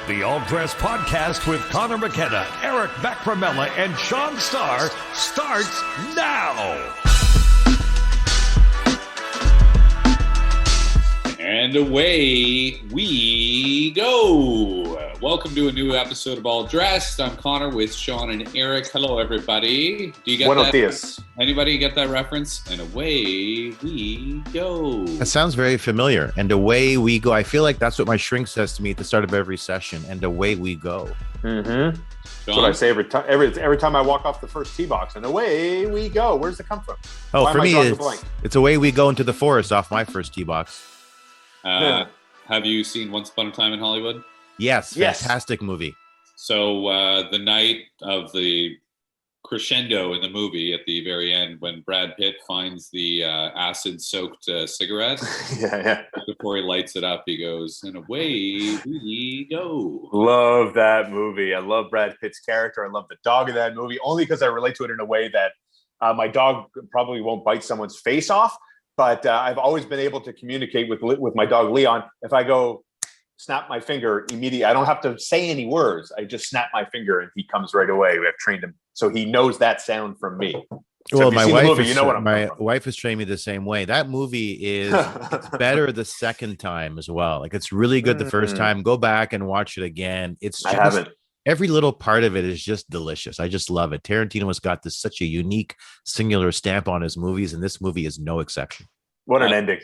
The All Dress Podcast with Conor McKenna, Eric Macramella, and Sean Starr starts now. And away we go. Welcome to a new episode of All Dressed. I'm Conor with Shaun and Eric. Hello, everybody. Do you get Buenos that? dias. Anybody get that reference? And away we go. That sounds very familiar. And away we go. I feel like that's what my shrink says to me at the start of every session. And away we go. Mm-hmm. That's what I say every time. Every time I walk off the first tee box, and away we go. Where's it come from? Oh, for me, it's away we go into the forest off my first tee box. Have you seen Once Upon a Time in Hollywood? Yes. Fantastic movie. So the night of the crescendo in the movie at the very end, when Brad Pitt finds the acid-soaked cigarette, before he lights it up, he goes, and away we go. Love that movie. I love Brad Pitt's character. I love the dog in that movie, only because I relate to it in a way that my dog probably won't bite someone's face off. But I've always been able to communicate with my dog, Leon. If I go snap my finger immediately, I don't have to say any words. I just snap my finger and he comes right away. We have trained him. So he knows that sound from me. So well, my wife has trained me the same way. That movie is it's better the second time as well. Like, it's really good the first time. Go back and watch it again. I haven't. Every little part of it is just delicious. I just love it. Tarantino has got such a unique, singular stamp on his movies, and this movie is no exception. What an ending!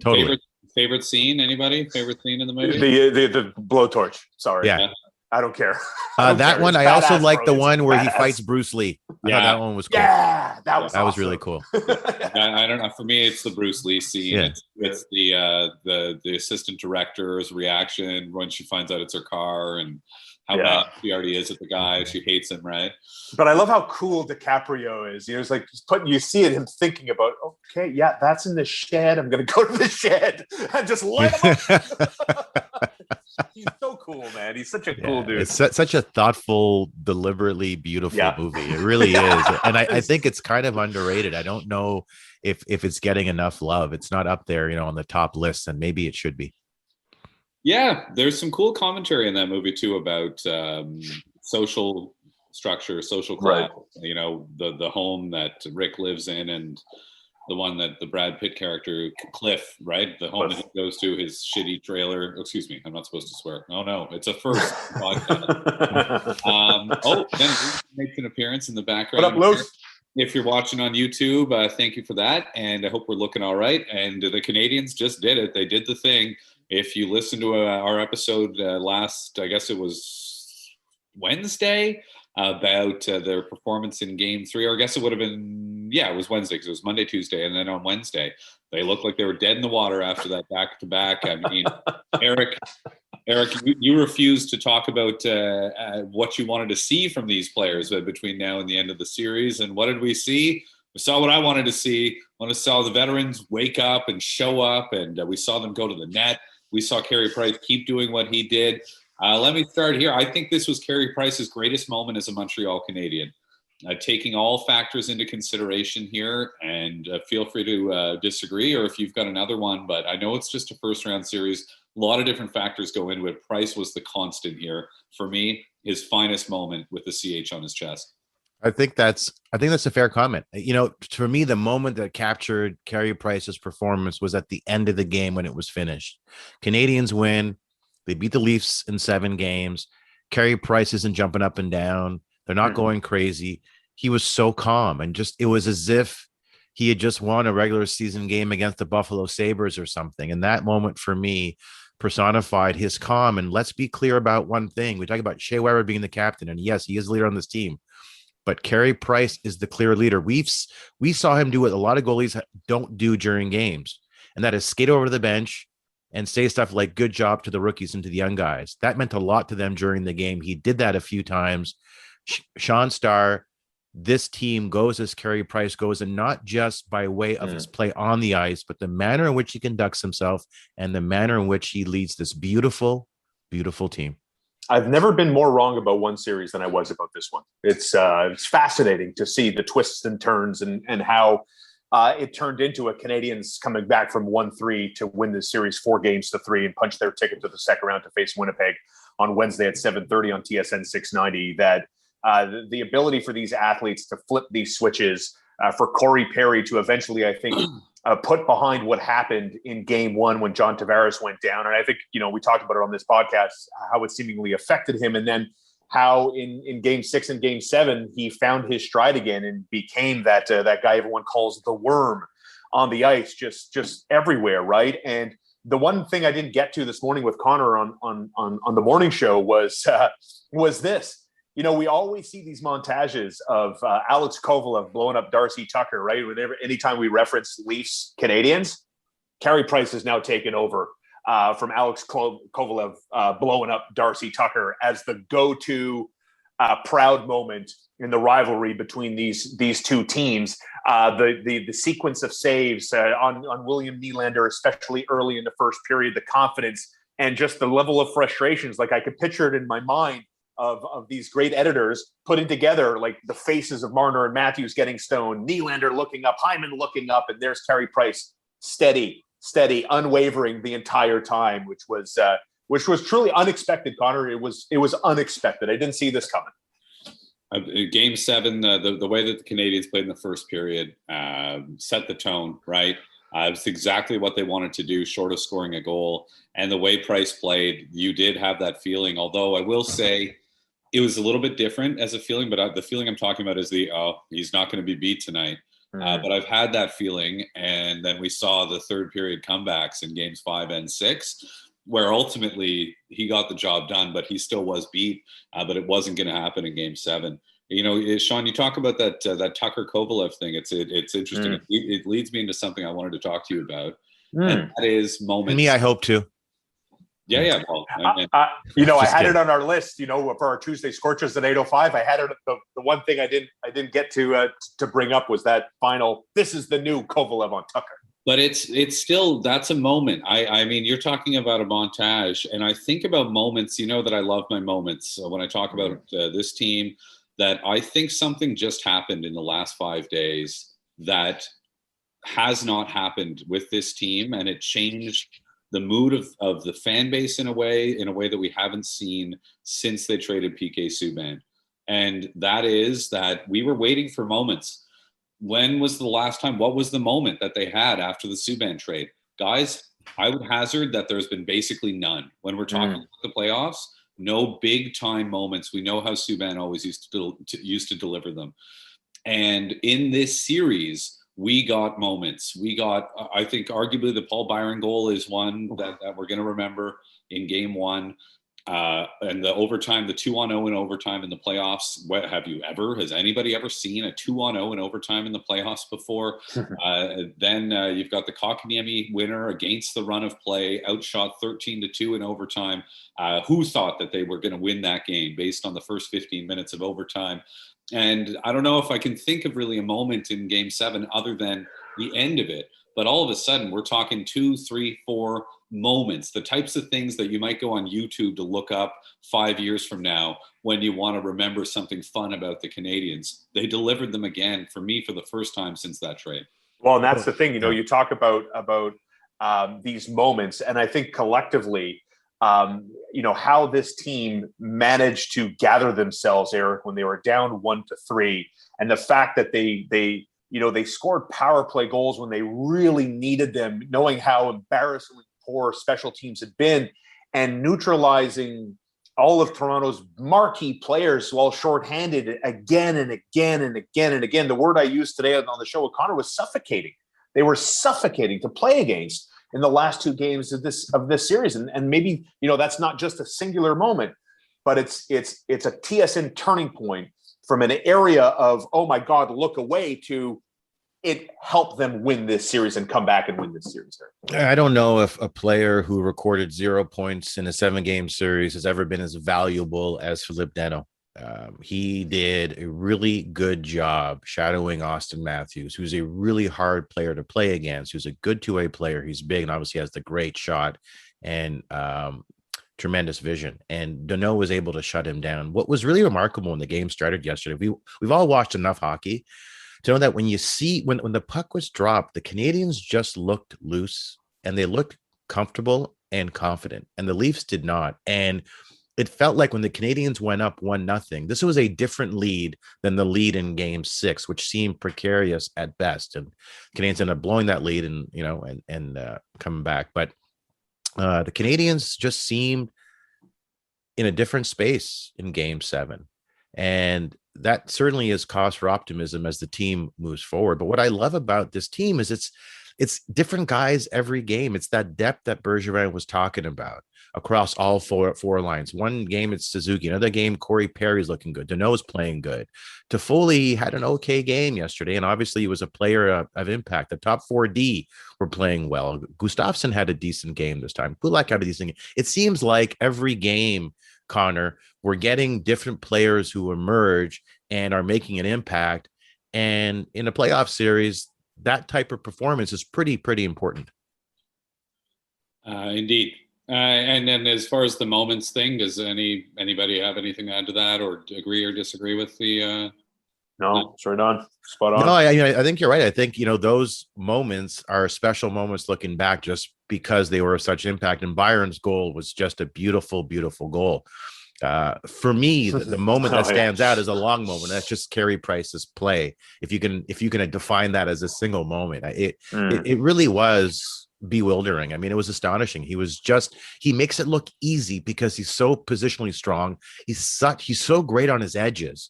Totally. Favorite scene? Anybody? Favorite scene in the movie? The blowtorch. Sorry. Yeah. I don't care. That one, I also like the one where he fights Bruce Lee. I thought that one was cool. Yeah, that was awesome. really cool. I don't know. For me, it's the Bruce Lee scene. Yeah. It's the assistant director's reaction when she finds out it's her car and how bad she already is at the guy. She hates him, right? But I love how cool DiCaprio is. It's like you see it, him thinking about, okay, yeah, that's in the shed. I'm going to go to the shed and just light him up. He's so cool, man. He's such a cool dude. It's such a thoughtful, deliberately beautiful movie. It really is. And I think it's kind of underrated. I don't know if it's getting enough love. It's not up there, on the top list, and maybe it should be. Yeah, there's some cool commentary in that movie too about social structure, social class. Right. The home that Rick lives in, and the one that the Brad Pitt character, Cliff, right? The home that he goes to, his shitty trailer. Excuse me, I'm not supposed to swear. Oh no, it's a first podcast. Then he makes an appearance in the background. What up, Luke? If you're watching on YouTube, thank you for that, and I hope we're looking all right. And the Canadians just did it. They did the thing. If you listen to our episode last, I guess it was Wednesday, about their performance in Game 3, or I guess it would have been, it was Wednesday because it was Monday, Tuesday, and then on Wednesday, they looked like they were dead in the water after that back-to-back. I mean, Eric, you refused to talk about what you wanted to see from these players between now and the end of the series, and what did we see? We saw what I wanted to see. I saw the veterans wake up and show up, and we saw them go to the net. We saw Carey Price keep doing what he did. Let me start here. I think this was Carey Price's greatest moment as a Montreal Canadian. Taking all factors into consideration here, and feel free to disagree, or if you've got another one, but I know it's just a first-round series. A lot of different factors go into it. Price was the constant here. For me, his finest moment with the CH on his chest. I think that's a fair comment. For me, the moment that captured Carey Price's performance was at the end of the game when it was finished. Canadians win. They beat the Leafs in 7 games. Carey Price isn't jumping up and down. They're not going crazy. He was so calm, and it was as if he had just won a regular season game against the Buffalo Sabres or something. And that moment for me personified his calm. And let's be clear about one thing. We talk about Shea Weber being the captain, and yes, he is the leader on this team. But Carey Price is the clear leader. We saw him do what a lot of goalies don't do during games, and that is skate over to the bench and say stuff like "good job" to the rookies and to the young guys. That meant a lot to them during the game. He did that a few times. Sean Starr, this team goes as Carey Price goes, and not just by way of his play on the ice, but the manner in which he conducts himself and the manner in which he leads this beautiful, beautiful team. I've never been more wrong about one series than I was about this one. It's fascinating to see the twists and turns and how it turned into a Canadians coming back from 1-3 to win this series 4-3 and punch their ticket to the second round to face Winnipeg on Wednesday at 7:30 on TSN 690. That the ability for these athletes to flip these switches, for Corey Perry to eventually, I think, put behind what happened in game one when John Tavares went down. And I think, we talked about it on this podcast, how it seemingly affected him. And then how in game 6 and game 7, he found his stride again and became that guy everyone calls the worm on the ice, just everywhere. Right. And the one thing I didn't get to this morning with Conor on the morning show was this. We always see these montages of Alex Kovalev blowing up Darcy Tucker, right? Anytime we reference Leafs Canadians, Carey Price has now taken over from Alex Kovalev blowing up Darcy Tucker as the go-to proud moment in the rivalry between these two teams. The sequence of saves on William Nylander, especially early in the first period, the confidence and just the level of frustrations. Like I could picture it in my mind of these great editors putting together like the faces of Marner and Matthews getting stoned, Nylander looking up, Hyman looking up, and there's Carey Price, steady, unwavering the entire time, which was truly unexpected, Connor. It was unexpected. I didn't see this coming. Game 7, the way that the Canadians played in the first period set the tone, right? It was exactly what they wanted to do, short of scoring a goal. And the way Price played, you did have that feeling. Although I will say it was a little bit different as a feeling, but the feeling I'm talking about is he's not going to be beat tonight. But I've had that feeling. And then we saw the third period comebacks in games 5 and 6, where ultimately he got the job done, but he still was beat. But it wasn't going to happen in game 7. Shaun, you talk about that Tucker Kovalev thing. It's interesting. It leads me into something I wanted to talk to you about, and that is moments. Me, I hope to. Yeah. Well, I had it on our list. For our Tuesday Scorchers at 8:05. I had it. The one thing I didn't get to bring up was that final. This is the new Kovalev on Tucker. But it's still, that's a moment. I mean, you're talking about a montage, and I think about moments. That I love my moments when I talk about this team. That I think something just happened in the last 5 days that has not happened with this team, and it changed the mood of the fan base in a way that we haven't seen since they traded PK Subban. And that is that we were waiting for moments. When was the last time? What was the moment that they had after the Subban trade? Guys, I would hazard that there's been basically none. When we're talking about the playoffs, no big time moments. We know how Subban always used to deliver them. And in this series, we got moments. We got, I think, arguably the Paul Byron goal is one that we're going to remember in game 1. And the overtime, the 2-on-0 in overtime in the playoffs. Has anybody ever seen a 2-on-0 in overtime in the playoffs before? Then you've got the Kotkaniemi winner against the run of play, outshot 13-2 in overtime. Who thought that they were going to win that game based on the first 15 minutes of overtime? And I don't know if I can think of really a moment in game 7 other than the end of it. But all of a sudden, we're talking 2, 3, 4 moments, the types of things that you might go on YouTube to look up 5 years from now when you want to remember something fun about the Canadians. They delivered them again for me for the first time since that trade. Well, and that's the thing, you talk about these moments, and I think collectively, how this team managed to gather themselves, Eric, when they were down 1-3, and the fact that they scored power play goals when they really needed them, knowing how embarrassingly poor special teams had been, and neutralizing all of Toronto's marquee players while shorthanded again and again and again and again. The word I used today on the show with Conor was suffocating. They were suffocating to play against in the last 2 games of this series. And maybe, that's not just a singular moment, but it's a TSN turning point from an area of, oh my God, look away, to it helped them win this series and come back and win this series. I don't know if a player who recorded 0 points in a 7-game series has ever been as valuable as Philippe Dano. He did a really good job shadowing Austin Matthews, who's a really hard player to play against, who's a good two-way player. He's big and obviously has the great shot and tremendous vision. And Dano was able to shut him down. What was really remarkable when the game started yesterday, we've all watched enough hockey to know that when you see when the puck was dropped, the Canadians just looked loose and they looked comfortable and confident, and the Leafs did not. And it felt like when the Canadians went up 1-0, this was a different lead than the lead in Game 6, which seemed precarious at best. And Canadians ended up blowing that lead and coming back. But the Canadians just seemed in a different space in Game 7, and that certainly is cause for optimism as the team moves forward. But what I love about this team is it's different guys every game. It's that depth that Bergevin was talking about across all four lines. One game it's Suzuki, another game Corey Perry's looking good. Danault's playing good. Toffoli had an okay game yesterday, and obviously he was a player of impact. The top 4D were playing well. Gustafsson had a decent game this time. Kulak had a decent game. It seems like every game, Connor, we're getting different players who emerge and are making an impact. And in a playoff series, that type of performance is pretty important. Indeed. And then as far as the moments thing, does anybody have anything to add to that, or agree or disagree with the No, it's right on. Spot on. No, I think you're right. I think, those moments are special moments looking back just because they were of such impact. And Byron's goal was just a beautiful goal. For me, the moment that stands out is a long moment. That's just Carey Price's play. If you can define that as a single moment, it really was bewildering. I mean, it was astonishing. He makes it look easy because he's so positionally strong. He's so great on his edges.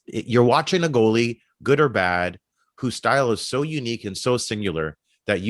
You're watching a goalie, good or bad, whose style is so unique and so singular that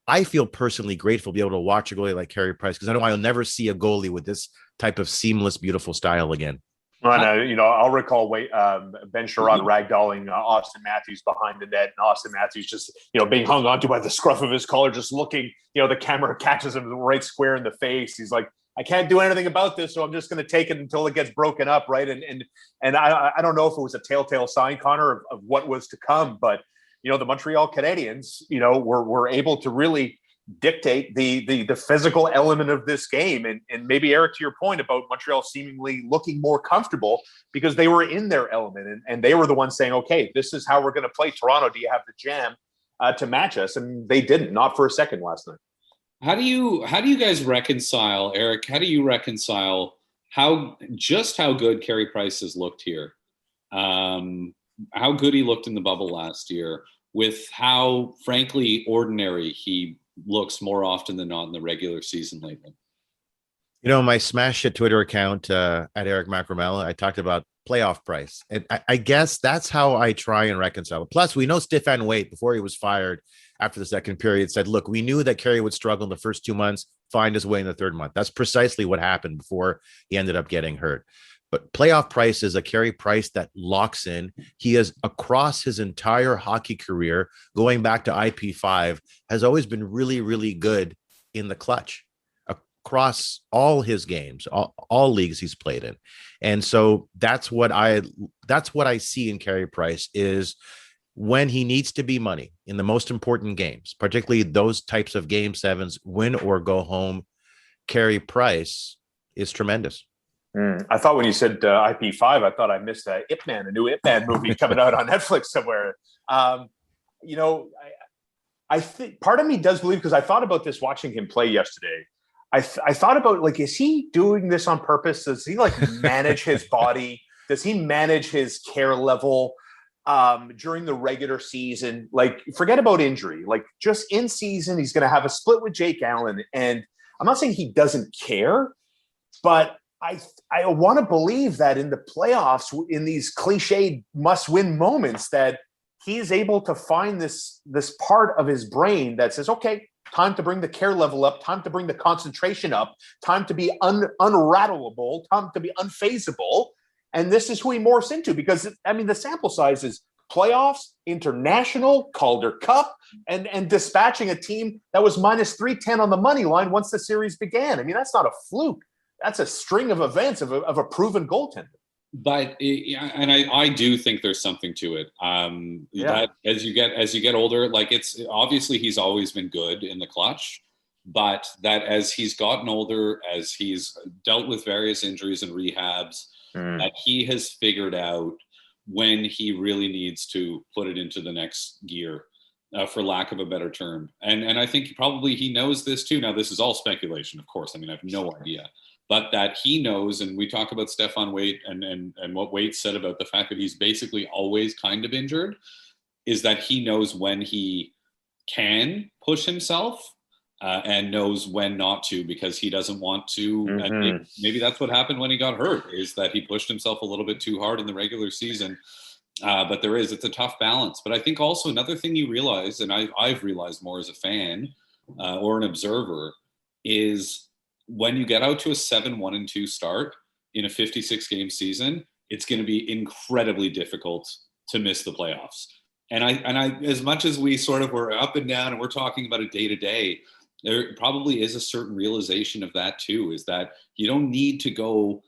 I feel personally grateful to be able to watch a goalie like Carey Price, because I know I'll never see a goalie with this type of seamless, beautiful style again. And I'll recall Ben Sherrod ragdolling Austin Matthews behind the net, and Austin Matthews just being hung onto by the scruff of his collar, just looking. The camera catches him right square in the face. He's like, I can't do anything about this, so I'm just going to take it until it gets broken up, right? And I don't know if it was a telltale sign, Connor, of what was to come, but the Montreal Canadiens, were able to really dictate the physical element of this game. And maybe, Eric, to your point about Montreal seemingly looking more comfortable because they were in their element and they were the ones saying, okay, this is how we're going to play Toronto. Do you have the jam to match us? And they didn't, not for a second last night. How do you guys reconcile, Eric? How do you reconcile how good Carey Price has looked here? How good he looked in the bubble last year with how, frankly, ordinary he looks more often than not in the regular season lately. My smash hit Twitter account at Eric Macramella, I talked about playoff Price. And I guess that's how I try and reconcile it. Plus, we know Stefan Waite, before he was fired after the second period, said, look, we knew that Carey would struggle in the first 2 months, find his way in the third month. That's precisely what happened before he ended up getting hurt. But playoff Price is a Carey Price that locks in. He has, across his entire hockey career, going back to IP5, has always been really, really good in the clutch across all his games, all leagues he's played in. And so that's what I see in Carey Price is when he needs to be money in the most important games, particularly those types of game sevens, win or go home. Carey Price is tremendous. I thought when you said IP5, I thought I missed a new Ip Man movie coming out on Netflix somewhere. I think part of me does believe, because I thought about this watching him play yesterday. I thought about, is he doing this on purpose? Does he manage his body? Does he manage his care level during the regular season? Forget about injury. Just in season, he's going to have a split with Jake Allen. And I'm not saying he doesn't care, but I want to believe that in the playoffs, in these cliched must-win moments, that he's able to find this part of his brain that says, okay, time to bring the care level up, time to bring the concentration up, time to be unrattleable, time to be unfazable. And this is who he morphs into, because, the sample size is playoffs, international, Calder Cup, and dispatching a team that was minus 310 on the money line once the series began. That's not a fluke. That's a string of events of a proven goaltender. But I do think there's something to it. That as you get older, it's obviously he's always been good in the clutch, but that as he's gotten older, as he's dealt with various injuries and rehabs, that he has figured out when he really needs to put it into the next gear, for lack of a better term. And I think probably he knows this too. Now, this is all speculation, of course. I mean, I have no idea. But that he knows, and we talk about Stefan Waite and what Waite said about the fact that he's basically always kind of injured, is that he knows when he can push himself and knows when not to, because he doesn't want to. And maybe that's what happened when he got hurt, is that he pushed himself a little bit too hard in the regular season. But it's a tough balance. But I think also another thing you realize, and I've realized more as a fan or an observer, is when you get out to a 7-1-2 start in a 56-game season, it's going to be incredibly difficult to miss the playoffs. And I, as much as we sort of were up and down and we're talking about it day to day, there probably is a certain realization of that too, is that you don't need to go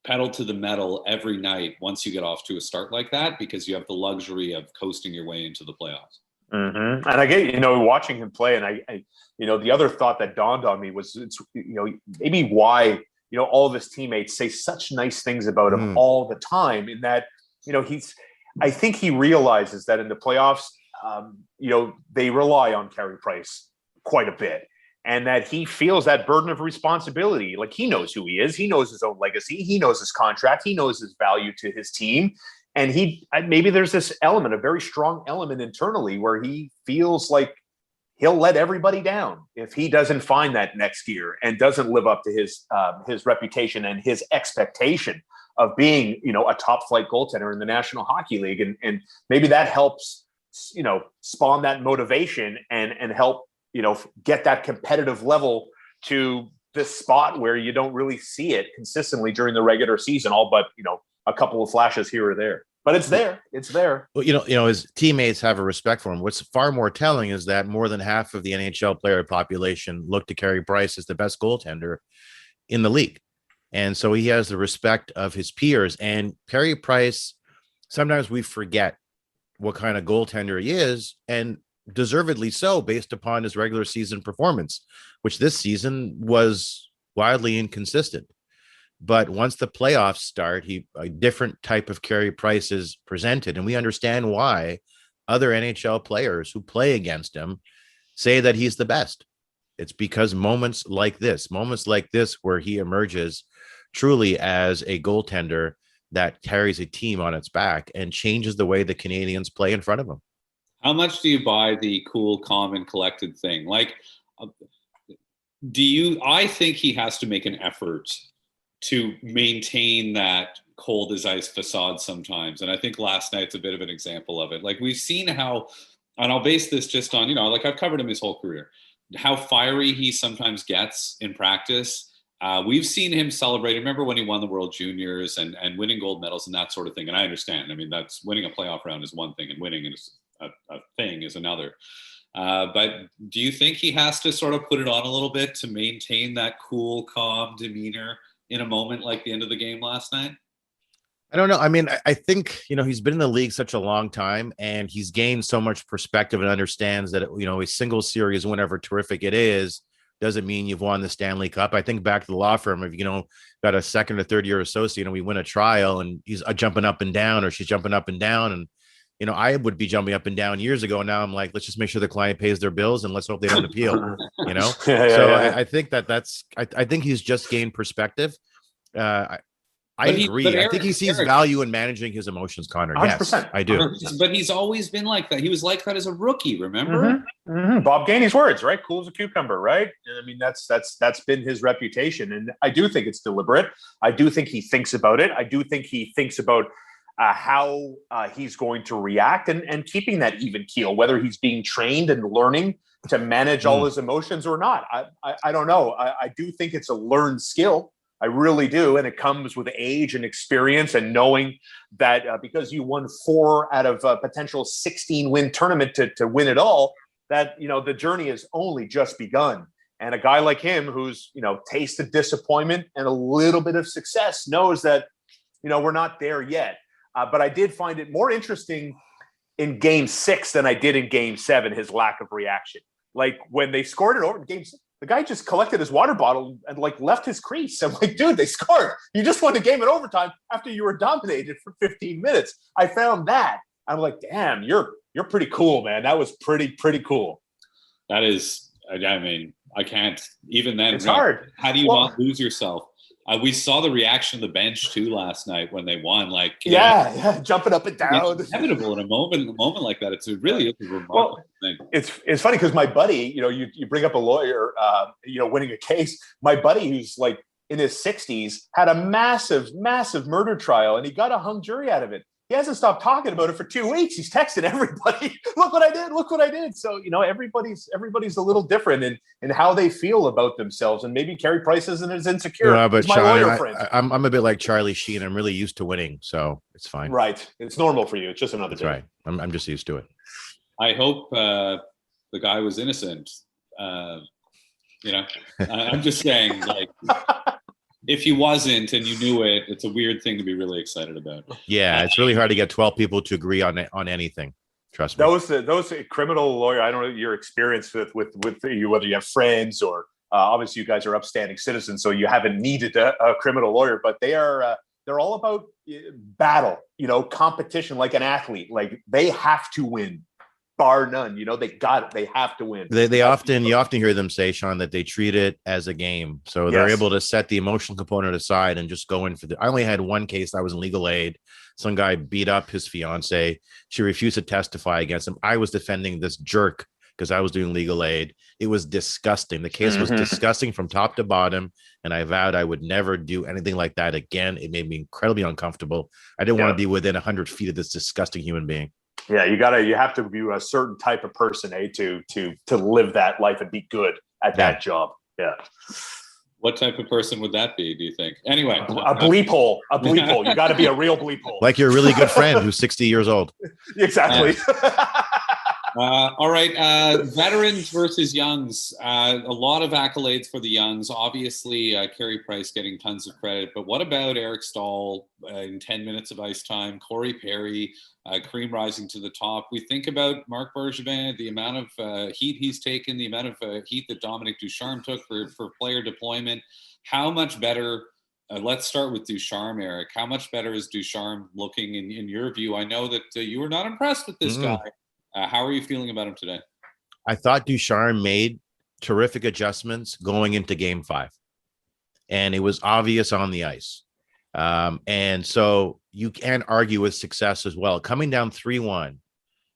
pedal to the metal every night once you get off to a start like that, because you have the luxury of coasting your way into the playoffs. And I get, watching him play, and I the other thought that dawned on me was, it's, maybe why, all of his teammates say such nice things about him all the time, in that, I think he realizes that in the playoffs, they rely on Carey Price quite a bit, and that he feels that burden of responsibility. Like, he knows who he is. He knows his own legacy. He knows his contract. He knows his value to his team. And maybe there's this element, a very strong element internally, where he feels like he'll let everybody down if he doesn't find that next year and doesn't live up to his reputation and his expectation of being, a top flight goaltender in the National Hockey League. And maybe that helps, spawn that motivation and help, get that competitive level to this spot where you don't really see it consistently during the regular season, all but, a couple of flashes here or there. But it's there. It's there. Well, his teammates have a respect for him. What's far more telling is that more than half of the NHL player population look to Carey Price as the best goaltender in the league. And so he has the respect of his peers. And Carey Price, sometimes we forget what kind of goaltender he is, and deservedly so, based upon his regular season performance, which this season was wildly inconsistent. But once the playoffs start, a different type of Carey Price is presented. And we understand why other NHL players who play against him say that he's the best. It's because moments like this where he emerges truly as a goaltender that carries a team on its back and changes the way the Canadians play in front of him. How much do you buy the cool, calm, and collected thing? Like, I think he has to make an effort to maintain that cold as ice facade sometimes. And I think last night's a bit of an example of it. Like, we've seen how, and I'll base this just on, I've covered him his whole career, how fiery he sometimes gets in practice. We've seen him celebrate. Remember when he won the World Juniors and winning gold medals and that sort of thing. And I understand. I mean, that's winning a playoff round is one thing and winning a thing is another. But do you think he has to sort of put it on a little bit to maintain that cool, calm demeanor in a moment like the end of the game last night? I don't know. I mean, I think, he's been in the league such a long time, and he's gained so much perspective and understands that, a single series, whenever terrific it is, doesn't mean you've won the Stanley Cup. I think back to the law firm, if, got a second or third year associate and we win a trial and he's jumping up and down, or she's jumping up and down. And, I would be jumping up and down years ago. Now I'm like, let's just make sure the client pays their bills and let's hope they don't appeal, I think I think he's just gained perspective. I agree. I think he sees value in managing his emotions, Conor. 100%. Yes, I do. 100%. But he's always been like that. He was like that as a rookie, remember? Bob Gainey's words, right? Cool as a cucumber, right? I mean, that's been his reputation. And I do think it's deliberate. I do think he thinks about it. I do think he thinks about how he's going to react and keeping that even keel, whether he's being trained and learning to manage all his emotions or not. I don't know. I do think it's a learned skill. I really do. And it comes with age and experience and knowing that because you won 4 out of a potential 16-win tournament to win it all, that, the journey has only just begun. And a guy like him who's, tasted disappointment and a little bit of success knows that, we're not there yet. But I did find it more interesting in Game 6 than I did in Game 7, his lack of reaction. Like when they scored it over in Game 6, The guy just collected his water bottle and like left his crease. I'm like, dude, they scored. You just won the game in overtime after you were dominated for 15 minutes. I found that. I'm like, damn, you're pretty cool, man. That was pretty cool. That is, I mean, I can't even then. It's hard. How do you not lose yourself? We saw the reaction of the bench too last night when they won. Like, yeah, jumping up and down. It's inevitable in a moment like that. It's really a remarkable thing. It's funny because my buddy, you bring up a lawyer, winning a case. My buddy, who's like in his 60s, had a massive murder trial, and he got a hung jury out of it. He hasn't stopped talking about it for 2 weeks. He's texting everybody, look what I did, look what I did. So, everybody's a little different in how they feel about themselves. And maybe Carey Price isn't as insecure but as my Shaun, lawyer friend. I'm a bit like Charlie Sheen. I'm really used to winning, so it's fine. Right. It's normal for you. It's just another That's day. right. I'm just used to it. I hope the guy was innocent. I'm just saying, like, if he wasn't and you knew it, it's a weird thing to be really excited about. Yeah, it's really hard to get 12 people to agree on anything. Trust me. Those criminal lawyer, I don't know your experience with you, whether you have friends or obviously you guys are upstanding citizens, so you haven't needed a criminal lawyer, but they're all about battle, competition, like an athlete. Like they have to win. Bar none, they got it. They have to win. You often hear them say, Shaun, that they treat it as a game, so they're able to set the emotional component aside and just go in for I only had one case. I was in legal aid. Some guy beat up his fiance. She refused to testify against him. I was defending this jerk because I was doing legal aid. It was disgusting. The case was disgusting from top to bottom, and I vowed I would never do anything like that again. It made me incredibly uncomfortable. I didn't want to be within 100 feet of this disgusting human being. Yeah, you have to be a certain type of person, to live that life and be good at that job. Yeah. What type of person would that be, do you think? Anyway. A bleep hole. You got to be a real bleep hole. Like your really good friend who's 60 years old. Exactly. All right. Veterans versus youngs. A lot of accolades for the youngs. Obviously, Carey Price getting tons of credit. But what about Eric Staal in 10 minutes of ice time? Corey Perry, cream rising to the top. We think about Marc Bergevin, the amount of heat he's taken, the amount of heat that Dominic Ducharme took for player deployment. How much better? Let's start with Ducharme, Eric. How much better is Ducharme looking in your view? I know that you were not impressed with this guy. How are you feeling about him today? I thought Ducharme made terrific adjustments going into Game 5, and it was obvious on the ice. And so you can't argue with success as well. Coming down 3-1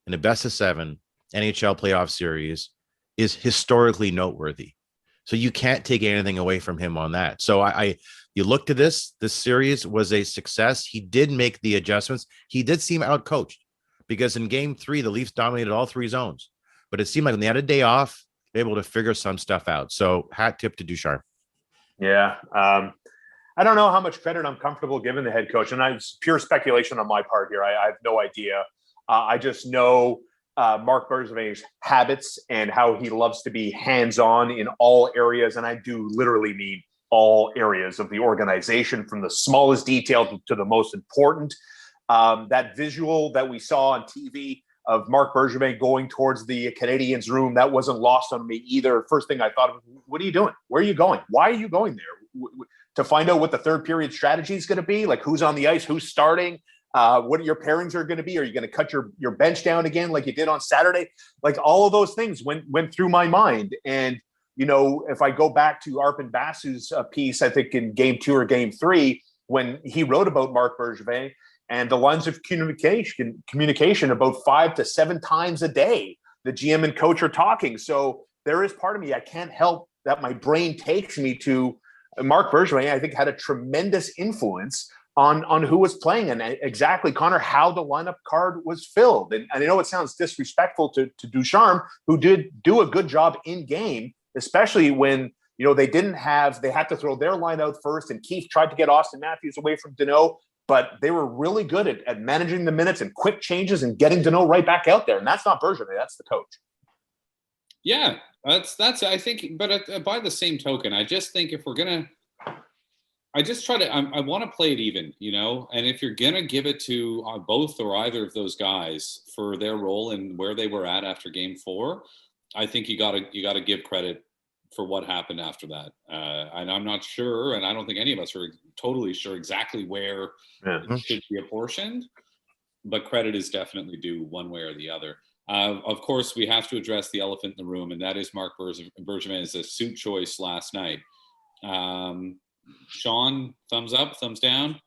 in a best-of-7 NHL playoff series is historically noteworthy. So you can't take anything away from him on that. So you look to this series was a success. He did make the adjustments. He did seem outcoached, because in Game 3, the Leafs dominated all three zones. But it seemed like when they had a day off, they were able to figure some stuff out. So hat tip to Ducharme. Yeah. I don't know how much credit I'm comfortable giving the head coach. And it's pure speculation on my part here. I have no idea. I just know Marc Bergevin's habits and how he loves to be hands-on in all areas. And I do literally mean all areas of the organization, from the smallest detail to the most important. That visual that we saw on TV of Marc Bergevin going towards the Canadiens room, that wasn't lost on me either. First thing I thought of, what are you doing? Where are you going? Why are you going there? To find out what the third period strategy is going to be, like who's on the ice, who's starting, what your pairings are going to be. Are you going to cut your bench down again like you did on Saturday? Like all of those things went through my mind. And, if I go back to Arpon Basu's piece, I think in Game 2 or Game 3, when he wrote about Marc Bergevin, and the lines of communication about 5 to 7 times a day, the GM and coach are talking. So there is part of me, I can't help that my brain takes me to Marc Bergevin. I think had a tremendous influence on who was playing and exactly, Conor, how the lineup card was filled. And I know it sounds disrespectful to Ducharme, who did do a good job in game, especially when they had to throw their line out first, and Keefe tried to get Austin Matthews away from Danault. But they were really good at managing the minutes and quick changes and getting Danault right back out there. And that's not Bergevin, that's the coach. Yeah, that's I think. But by the same token, I just think if we're gonna, I just try to. I want to play it even, And if you're gonna give it to both or either of those guys for their role and where they were at after Game 4, I think you gotta give credit for what happened after that. And I'm not sure, and I don't think any of us are totally sure exactly where it should be apportioned, but credit is definitely due one way or the other. Of course, we have to address the elephant in the room, and that is Marc Bergevin's suit choice last night. Shaun, thumbs up, thumbs down?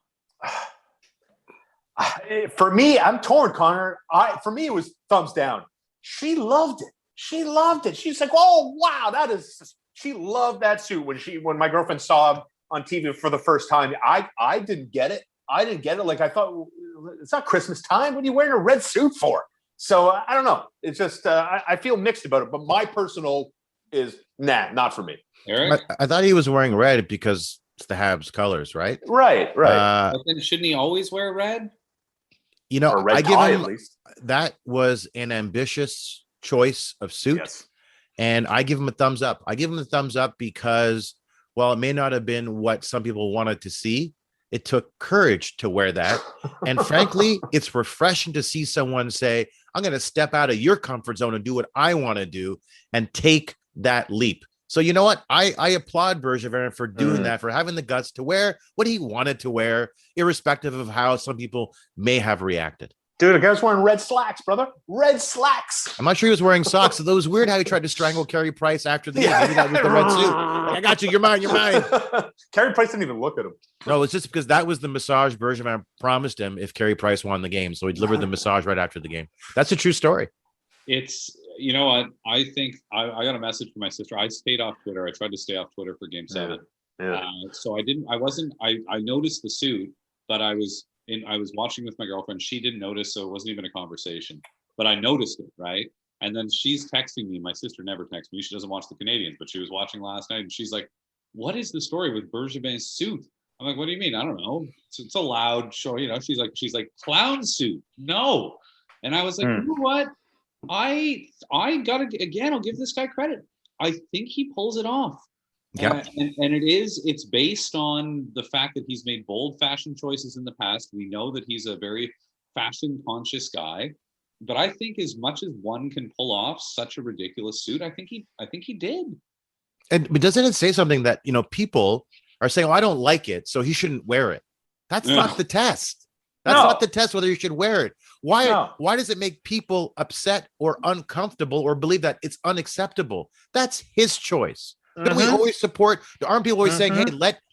For me, I'm torn, Connor. For me, it was thumbs down. She loved it. She loved it. She's like, "Oh wow, that is." She loved that suit when my girlfriend saw him on TV for the first time. I didn't get it. Like, I thought, it's not Christmas time. What are you wearing a red suit for? So I don't know. It's just I feel mixed about it. But my personal is not for me. Eric, I thought he was wearing red because it's the Habs colors, right? Right. But then shouldn't he always wear red? You know, Or a red I give tie, him at least. that was an ambitious choice of suit. Yes. And I give him a thumbs up. I give him a thumbs up because, while it may not have been what some people wanted to see, it took courage to wear that. And frankly, it's refreshing to see someone say, I'm going to step out of your comfort zone and do what I want to do and take that leap. So you know what? I applaud Bergevin for doing that, for having the guts to wear what he wanted to wear, irrespective of how some people may have reacted. Dude, the guy's wearing red slacks, brother. Red slacks. I'm not sure he was wearing socks. So that was weird how he tried to strangle Carey Price after the game. Maybe that was the red suit. Like, I got you. You're mine. You're mine. Carey Price didn't even look at him. No, it's just because that was the massage Bergevin promised him if Carey Price won the game. So he delivered the massage right after the game. That's a true story. It's, you know what? I think I got a message from my sister. I stayed off Twitter. I tried to stay off Twitter for Game 7. Yeah. So I noticed the suit, but I was watching with my girlfriend. She didn't notice, so it wasn't even a conversation. But I noticed it, right? And then she's texting me. My sister never texts me. She doesn't watch the Canadians, but she was watching last night, and she's like, "What is the story with Bergevin's suit?" I'm like, "What do you mean? I don't know. It's a loud show, you know." She's like, "Clown suit, no." And I was like, "You know what? I gotta, again, I'll give this guy credit. I think he pulls it off." Yep. And it's based on the fact that he's made bold fashion choices in the past. We know that he's a very fashion conscious guy, but I think as much as one can pull off such a ridiculous suit, I think he did. But doesn't it say something that, you know, people are saying, "Oh, I don't like it, so he shouldn't wear it"? That's not the test. That's not the test whether you should wear it. Why does it make people upset or uncomfortable or believe that it's unacceptable? That's his choice. Don't we always support? Aren't people always saying, "Hey,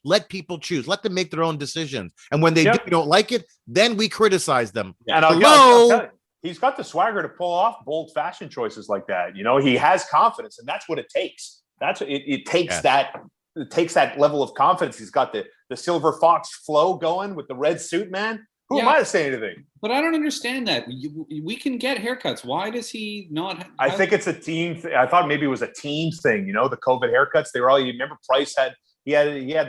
let people choose, let them make their own decisions"? And when they don't like it, then we criticize them. And I'll tell you, he's got the swagger to pull off bold fashion choices like that. You know, he has confidence, and that's what it takes. It takes that level of confidence. He's got the silver fox flow going with the red suit, man. Who am I to say anything? But I don't understand that. We can get haircuts. Why does he not? I think it's a team. I thought maybe it was a team thing. You know, the COVID haircuts. They were all. You remember Price had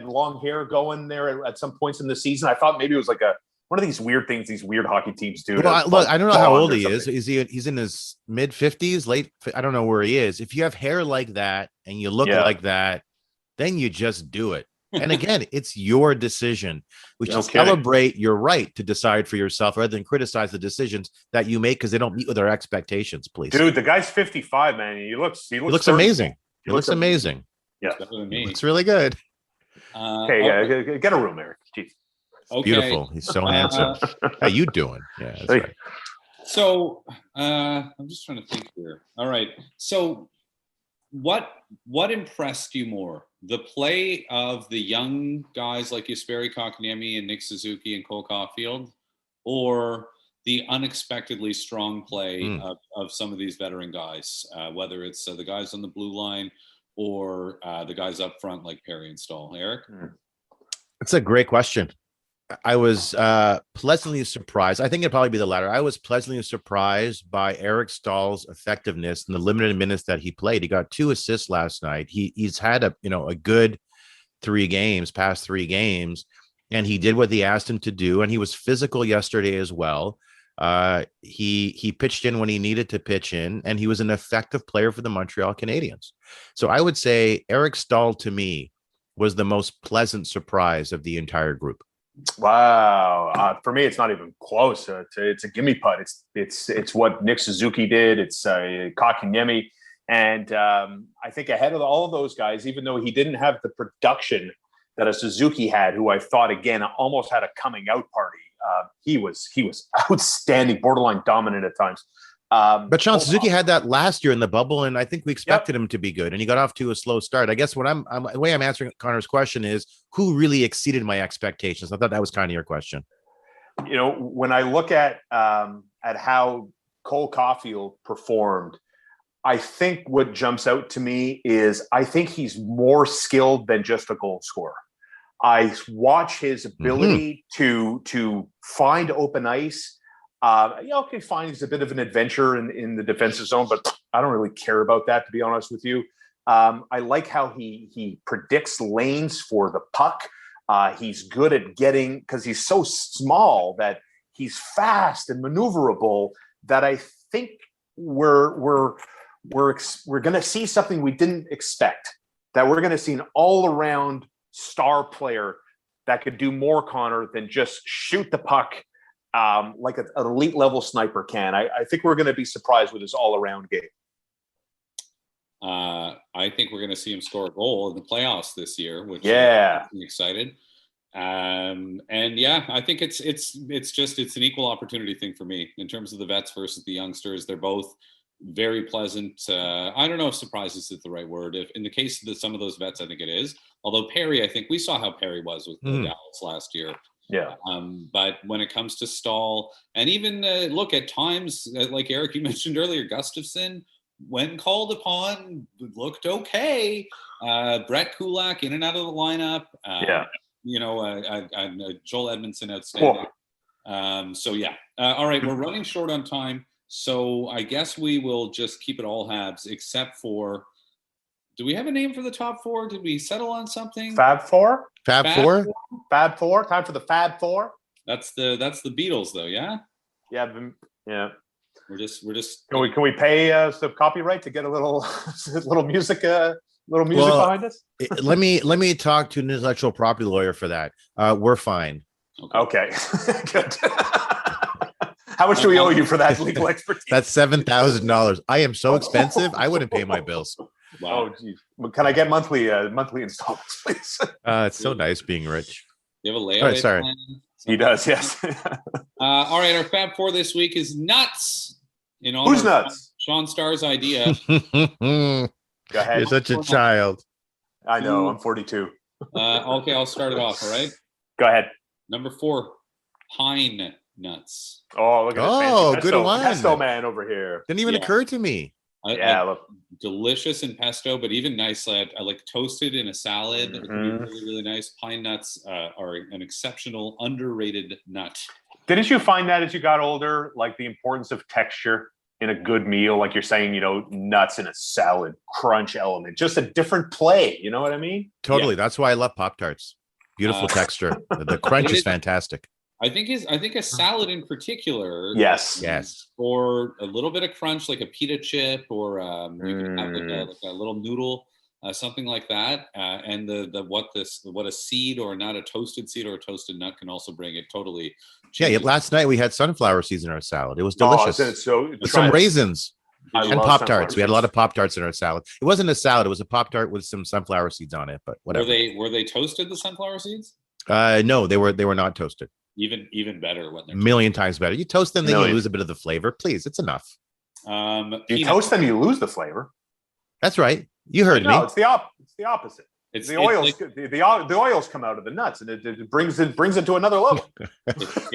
long hair going there at some points in the season. I thought maybe it was like one of these weird things these weird hockey teams do. Well, look, I don't know how old he is. He's in his mid 50s, late. I don't know where he is. If you have hair like that and you look like that, then you just do it. And again, it's your decision. We should celebrate your right to decide for yourself rather than criticize the decisions that you make because they don't meet with our expectations, please. Dude, the guy's 55, man. He looks amazing. He looks amazing. Yeah. He looks really good. Okay, get a room, Eric. Jeez. Okay. Beautiful. He's so handsome. How you doing? Yeah, that's right. So I'm just trying to think here. All right. So what impressed you more? The play of the young guys like Jesperi Kotkaniemi and Nick Suzuki and Cole Caulfield, or the unexpectedly strong play of some of these veteran guys, whether it's the guys on the blue line or the guys up front like Perry and Stahl? Eric? That's a great question. I was pleasantly surprised. I think it'd probably be the latter. I was pleasantly surprised by Eric Stahl's effectiveness in the limited minutes that he played. He got 2 assists last night. He's had a good past 3 games, and he did what they asked him to do. And he was physical yesterday as well. He pitched in when he needed to pitch in, and he was an effective player for the Montreal Canadiens. So I would say Eric Stahl to me was the most pleasant surprise of the entire group. Wow. For me, it's not even close. It's a gimme putt. It's what Nick Suzuki did. It's Kotkaniemi. And I think ahead of all of those guys, even though he didn't have the production that a Suzuki had, who I thought, again, almost had a coming out party, he was outstanding, borderline dominant at times. But Sean, Suzuki had that last year in the bubble, and I think we expected him to be good, and he got off to a slow start. I guess what the way I'm answering Connor's question is, who really exceeded my expectations? I thought that was kind of your question. You know, when I look at how Cole Caulfield performed, I think what jumps out to me is I think he's more skilled than just a goal scorer. I watch his ability to find open ice. Okay, fine. He's a bit of an adventurer in the defensive zone, but I don't really care about that, to be honest with you. I like how he predicts lanes for the puck. He's good at getting, because he's so small that he's fast and maneuverable, that I think we're going to see something we didn't expect, that we're going to see an all-around star player that could do more, Connor, than just shoot the puck like an elite level sniper can. I think we're going to be surprised with his all-around game. I think we're going to see him score a goal in the playoffs this year, which I'm excited. And yeah, I think it's an equal opportunity thing for me in terms of the vets versus the youngsters. They're both very pleasant. I don't know if surprises is the right word. If in the case of some of those vets, I think it is. Although Perry, I think we saw how Perry was with Dallas last year. Yeah. But when it comes to Stahl, and even look at times, like Eric, you mentioned earlier, Gustafsson, when called upon, looked okay. Brett Kulak in and out of the lineup. Joel Edmondson outstanding. All right, we're running short on time. So I guess we will just keep it all Habs, except for, do we have a name for the top four? Did we settle on something? Fab-Four? Fab-Four? Fab-Four. Time for the Fab-Four. That's the Beatles, though, yeah? Yeah. We're just. Can we pay some copyright to get a little music behind us? Let me talk to an intellectual property lawyer for that. We're fine. Okay. Good. How much do we owe you for that legal expertise? That's $7,000. I am so expensive. I wouldn't pay my bills. Wow. Oh, geez. Can I get monthly installments, please? It's so nice being rich. You have a layout? Sorry. He does, yes. All right, our Fab Four this week is nuts. Who's nuts? Sean Starr's idea. Go ahead. You're such a child. I know. I'm 42. Okay, I'll start it off. All right. Go ahead. Number 4, pine nuts. Oh, look at this. Good one. Pesto man over here. Didn't even occur to me. Look. Delicious in pesto, but even nice. I like toasted in a salad. It would be really, really nice. Pine nuts are an exceptional, underrated nut. Didn't you find that as you got older, like the importance of texture in a good meal? Like you're saying, nuts in a salad, crunch element, just a different play. You know what I mean? Totally. Yeah. That's why I love Pop-Tarts. Beautiful texture. The crunch is fantastic. I think a salad in particular. Yes. Or a little bit of crunch, like a pita chip, or you can have like a little noodle, something like that. And what a seed, or not a toasted seed or a toasted nut, can also bring it totally. Yeah. Last night we had sunflower seeds in our salad. It was delicious. Some raisins and Pop-Tarts. We had a lot of Pop-Tarts in our salad. It wasn't a salad. It was a Pop-Tart with some sunflower seeds on it. But whatever. Were they toasted, the sunflower seeds? No, they were not toasted. Even better when they're million times better. You toast them, then you lose a bit of the flavor. Please, it's enough. You toast them, you lose the flavor. That's right. You heard me. No, it's the opposite. The oils come out of the nuts, and it brings it to another level.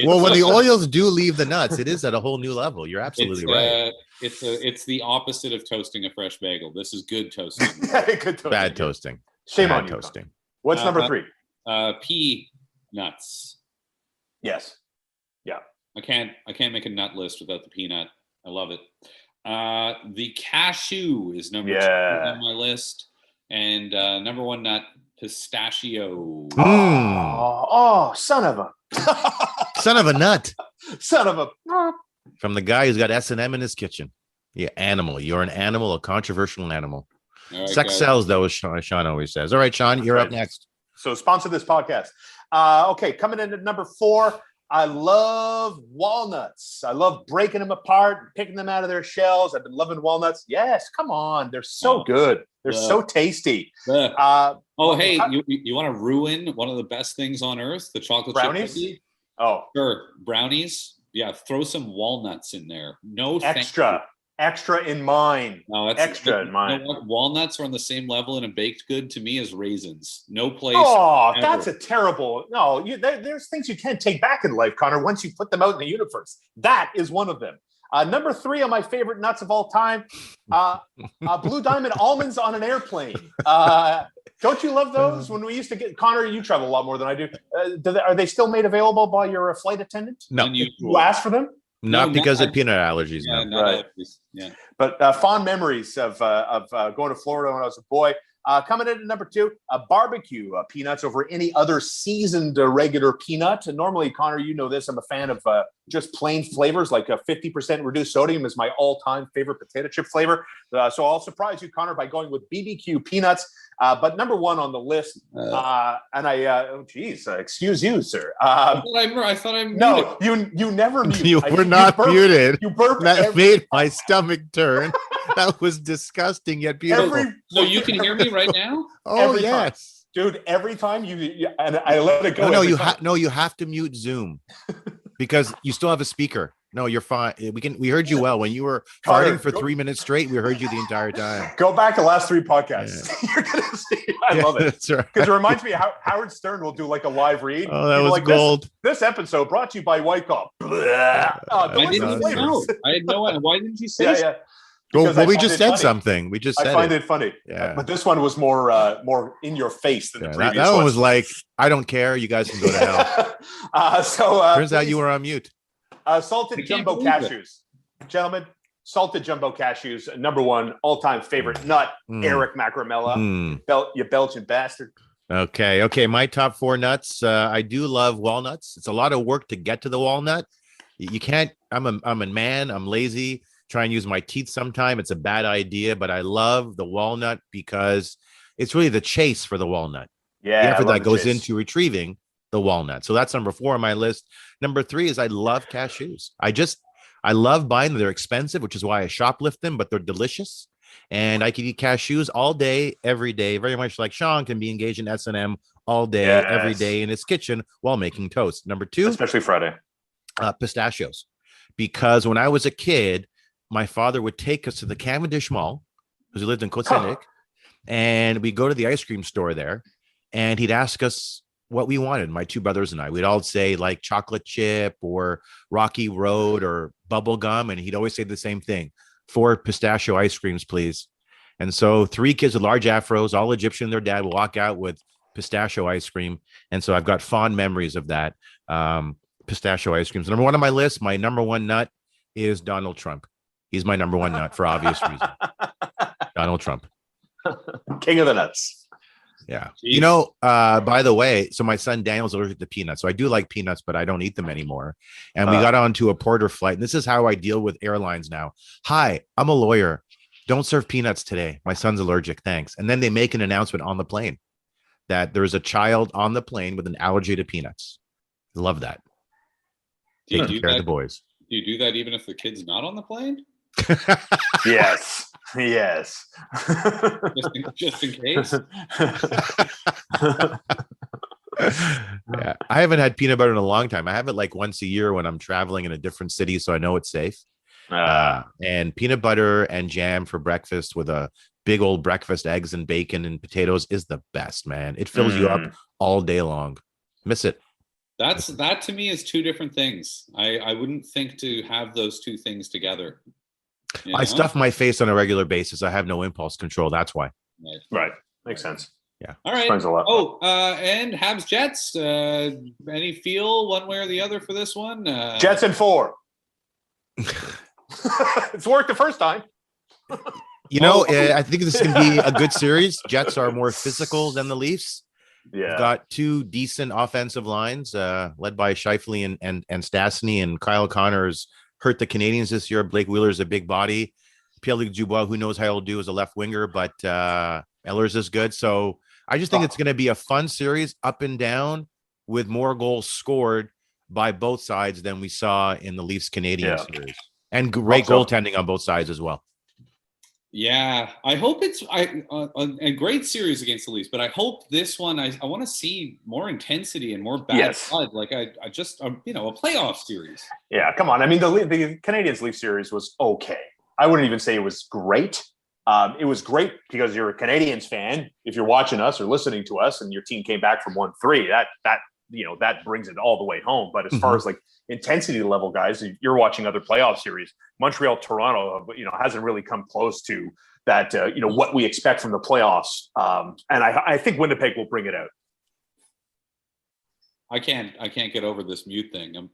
Well, when the oils do leave the nuts, it is at a whole new level. You're absolutely right. It's the opposite of toasting a fresh bagel. This is good toasting. Good toasting. Bad toasting. Shame Bad on you. Toasting. What's number 3? Pea nuts. Yes. Yeah. I can't make a nut list without the peanut. I love it. The cashew is number 2 on my list. And number 1 nut, pistachio. Oh, son of a nut. Son of a. From the guy who's got S&M in his kitchen. Yeah, animal. You're an animal, a controversial animal. Right, Sex sells, though, as Sean always says. All right, Sean, you're up next. So sponsor this podcast. Okay, coming in at number 4, I love walnuts. I love breaking them apart, picking them out of their shells. I've been loving walnuts. Yes, come on. They're so good. They're so tasty. Hey, you want to ruin one of the best things on earth, the chocolate brownies? chip cookie? Oh. Sure. Brownies? Yeah, throw some walnuts in there. No, Extra in mine. No, that's extra in mine. You know what? Walnuts are on the same level in a baked good to me as raisins. No place. Oh, that's a terrible. No, there's things you can't take back in life, Connor, once you put them out in the universe. That is one of them. Number 3 on my favorite nuts of all time, Blue Diamond almonds on an airplane. Don't you love those? When we used to get, Connor, you travel a lot more than I do. Are they still made available by your flight attendant? No. You ask for them? Not because of peanut allergies. Yeah, no. Right. Yeah. But fond memories of going to Florida when I was a boy. Coming in at number 2, barbecue peanuts over any other seasoned regular peanut. And normally, Connor, you know this, I'm a fan of just plain flavors, like 50% reduced sodium is my all-time favorite potato chip flavor. So I'll surprise you, Connor, by going with BBQ peanuts. But number 1 on the list, excuse you, sir. I thought I muted. No, you never mute. You were not muted. You burped. That made my stomach turn. That was disgusting yet beautiful. So you can hear me right now? Oh, yes. Dude, every time you and I let it go. No, you have to mute Zoom because you still have a speaker. No, you're fine. We heard you well when you were farting for 3 minutes straight. We heard you the entire time. Go back the last 3 podcasts. Yeah. You're gonna see. I love it. That's right. Because it reminds me of how Howard Stern will do like a live read. Oh, that was like, gold. This episode brought to you by White Claw. I didn't know. I had no idea. Why didn't you say? Yeah. Well, we just said something. We just said I find it funny. Yeah. But this one was more in your face than the previous that one was like, I don't care. You guys can go to hell. Turns out you were on mute. Salted jumbo cashews. Gentlemen, salted jumbo cashews, number 1 all-time favorite nut, Eric Macramella. You Belgian bastard. Okay. My top 4 nuts. I do love walnuts. It's a lot of work to get to the walnut. You can't. I'm a man. I'm lazy. Try and use my teeth sometime. It's a bad idea, but I love the walnut because it's really the chase for the walnut. Yeah, the effort that goes into retrieving the walnut. So that's number 4 on my list. Number 3 is I love cashews. I love buying them. They're expensive, which is why I shoplift them, but they're delicious. And I can eat cashews all day, every day, very much like Shaun can be engaged in S&M all day, every day in his kitchen while making toast. Number 2, especially Friday, pistachios. Because when I was a kid, my father would take us to the Cavendish Mall because he lived in Côte-Saint-Luc, and we go to the ice cream store there, and he'd ask us what we wanted. My 2 brothers and I, we'd all say like chocolate chip or Rocky Road or bubble gum, and he'd always say the same thing: 4 pistachio ice creams, please. And so 3 kids with large afros, all Egyptian, their dad will walk out with pistachio ice cream, and so I've got fond memories of that. Pistachio ice creams. Number 1 on my list, my number 1 nut is Donald Trump. He's my number 1 nut for obvious reason. Donald Trump. King of the nuts. Yeah. Jeez. By the way, so my son Daniel's allergic to peanuts. So I do like peanuts, but I don't eat them anymore. And we got onto a Porter flight. And this is how I deal with airlines now. Hi, I'm a lawyer. Don't serve peanuts today. My son's allergic. Thanks. And then they make an announcement on the plane that there's a child on the plane with an allergy to peanuts. Love that. Taking care of the boys. Do you do that even if the kid's not on the plane? Yes. just in case. Yeah, I haven't had peanut butter in a long time. I have it like once a year when I'm traveling in a different city, so I know it's safe. And peanut butter and jam for breakfast with a big old breakfast, eggs and bacon and potatoes is the best, man. It fills you up all day long. Miss it. That to me is 2 different things. I wouldn't think to have those 2 things together. I stuff my face on a regular basis. I have no impulse control. That's why. Right. Makes sense. Yeah. All right. Explains a lot. And Habs Jets. Any feel one way or the other for this one? Jets in 4. It's worked the first time. I think this can be a good series. Jets are more physical than the Leafs. Yeah. We've got 2 decent offensive lines, led by Scheifele and Stastny, and Kyle Connor's hurt the Canadians this year. Blake Wheeler's a big body. Pierre-Luc Dubois, who knows how he'll do as a left winger, but Ehlers is good. So I just think it's going to be a fun series, up and down, with more goals scored. by both sides than we saw in the Leafs Canadian Yeah. series, and great Hope so. goaltending on both sides as well. Yeah, I hope it's a great series against the Leafs, but I hope this one, I want to see more intensity and more bad blood. Like a playoff series. Yeah, come on. I mean, the Canadiens Leaf series was okay. I wouldn't even say it was great. It was great because you're a Canadiens fan. If you're watching us or listening to us, and your team came back from 1-3, that brings it all the way home. But as far as like intensity level, guys, you're watching other playoff series. Montreal, Toronto, hasn't really come close to that. What we expect from the playoffs, and I think Winnipeg will bring it out. I can't get over this mute thing.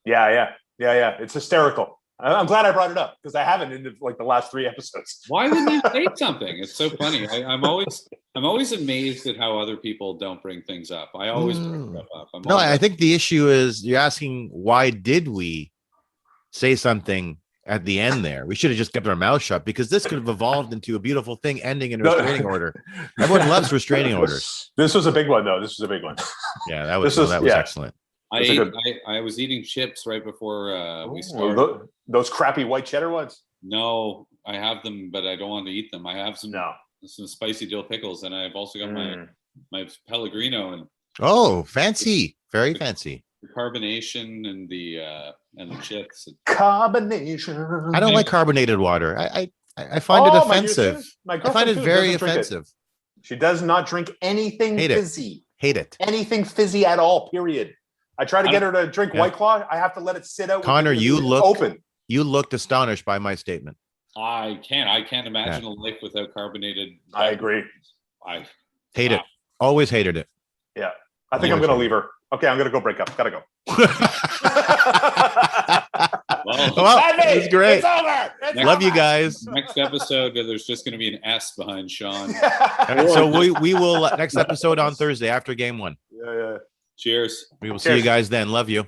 Yeah. It's hysterical. I'm glad I brought it up because I haven't in the last 3 episodes. Why wouldn't you say something? It's so funny. I'm always amazed at how other people don't bring things up. I always bring stuff up. I think the issue is you're asking why did we say something at the end there? We should have just kept our mouth shut because this could have evolved into a beautiful thing ending in a restraining order. Everyone loves restraining orders. This was a big one, though. This was a big one. Yeah, that was excellent. I was eating chips right before we started. Those crappy white cheddar ones? No, I have them, but I don't want to eat them. I have some spicy dill pickles, and I've also got my Pellegrino and fancy, very fancy. The carbonation and the chips. Carbonation. I don't like carbonated water. I find it offensive. I find it very offensive. She does not drink anything fizzy. Hate it. Anything fizzy at all. Period. I try to get her to drink White Claw. I have to let it sit out. Connor, you looked astonished by my statement. I can't imagine a life without carbonated. I agree. I hate it. Always hated it. Yeah. I think I'm going to leave her. Okay, I'm going to go break up. Gotta go. Well, it's great. It's over. Love you guys. Next episode, there's just going to be an S behind Shaun. So we will next episode on Thursday after game 1. Yeah. Cheers. We will see you guys then. Love you.